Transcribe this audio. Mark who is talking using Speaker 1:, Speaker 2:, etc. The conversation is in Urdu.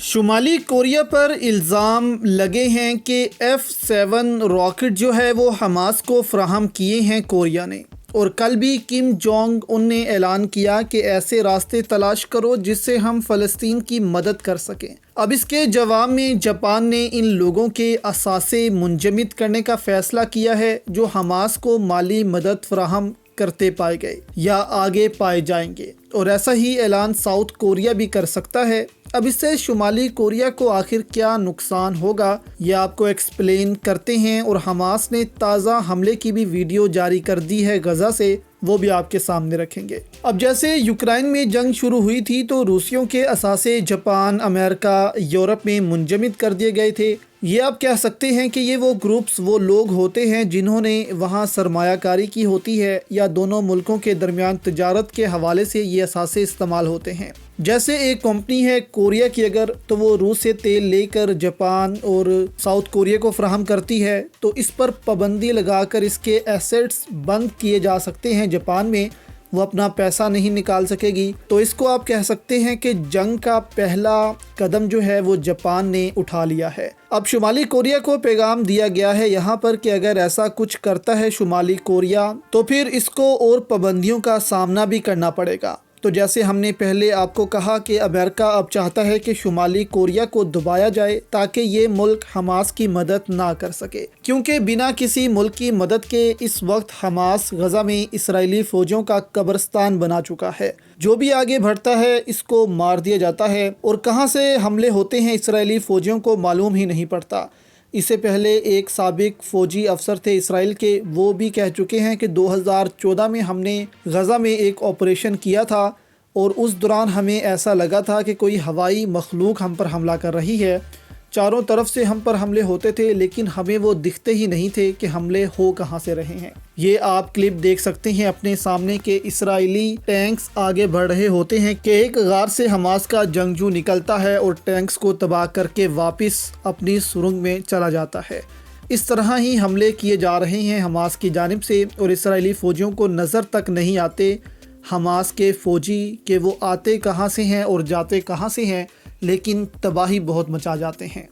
Speaker 1: شمالی کوریا پر الزام لگے ہیں کہ F-7 راکٹ جو ہے وہ حماس کو فراہم کیے ہیں کوریا نے، اور کل بھی کم جونگ ان نے اعلان کیا کہ ایسے راستے تلاش کرو جس سے ہم فلسطین کی مدد کر سکیں۔ اب اس کے جواب میں جاپان نے ان لوگوں کے اثاثے منجمد کرنے کا فیصلہ کیا ہے جو حماس کو مالی مدد فراہم کرتے پائے گئے یا آگے پائے جائیں گے، اور ایسا ہی اعلان ساؤتھ کوریا بھی کر سکتا ہے۔ اب اس سے شمالی کوریا کو آخر کیا نقصان ہوگا یہ آپ کو ایکسپلین کرتے ہیں، اور حماس نے تازہ حملے کی بھی ویڈیو جاری کر دی ہے غزہ سے، وہ بھی آپ کے سامنے رکھیں گے۔ اب جیسے یوکرائن میں جنگ شروع ہوئی تھی تو روسیوں کے اثاثے جاپان، امریکہ، یورپ میں منجمد کر دیے گئے تھے۔ یہ آپ کہہ سکتے ہیں کہ یہ وہ گروپس وہ لوگ ہوتے ہیں جنہوں نے وہاں سرمایہ کاری کی ہوتی ہے، یا دونوں ملکوں کے درمیان تجارت کے حوالے سے یہ اثاثے استعمال ہوتے ہیں۔ جیسے ایک کمپنی ہے کوریا کی، اگر تو وہ روس سے تیل لے کر جاپان اور ساؤتھ کوریا کو فراہم کرتی ہے تو اس پر پابندی لگا کر اس کے ایسیٹس بند کیے جا سکتے ہیں جاپان میں، وہ اپنا پیسہ نہیں نکال سکے گی۔ تو اس کو آپ کہہ سکتے ہیں کہ جنگ کا پہلا قدم جو ہے وہ جاپان نے اٹھا لیا ہے۔ اب شمالی کوریا کو پیغام دیا گیا ہے یہاں پر کہ اگر ایسا کچھ کرتا ہے شمالی کوریا تو پھر اس کو اور پابندیوں کا سامنا بھی کرنا پڑے گا۔ تو جیسے ہم نے پہلے آپ کو کہا کہ امریکہ اب چاہتا ہے کہ شمالی کوریا کو دبایا جائے تاکہ یہ ملک حماس کی مدد نہ کر سکے، کیونکہ بنا کسی ملک کی مدد کے اس وقت حماس غزہ میں اسرائیلی فوجوں کا قبرستان بنا چکا ہے۔ جو بھی آگے بڑھتا ہے اس کو مار دیا جاتا ہے، اور کہاں سے حملے ہوتے ہیں اسرائیلی فوجیوں کو معلوم ہی نہیں پڑتا۔ اس سے پہلے ایک سابق فوجی افسر تھے اسرائیل کے، وہ بھی کہہ چکے ہیں کہ 2014 میں ہم نے غزہ میں ایک آپریشن کیا تھا، اور اس دوران ہمیں ایسا لگا تھا کہ کوئی ہوائی مخلوق ہم پر حملہ کر رہی ہے۔ چاروں طرف سے ہم پر حملے ہوتے تھے لیکن ہمیں وہ دکھتے ہی نہیں تھے کہ حملے ہو کہاں سے رہے ہیں۔ یہ آپ کلپ دیکھ سکتے ہیں اپنے سامنے کہ اسرائیلی ٹینکس آگے بڑھ رہے ہوتے ہیں کہ ایک غار سے حماس کا جنگجو نکلتا ہے اور ٹینکس کو تباہ کر کے واپس اپنی سرنگ میں چلا جاتا ہے۔ اس طرح ہی حملے کیے جا رہے ہیں حماس کی جانب سے، اور اسرائیلی فوجیوں کو نظر تک نہیں آتے حماس کے فوجی کہ وہ آتے کہاں سے ہیں اور جاتے کہاں سے ہیں، لیکن تباہی بہت مچا جاتے ہیں۔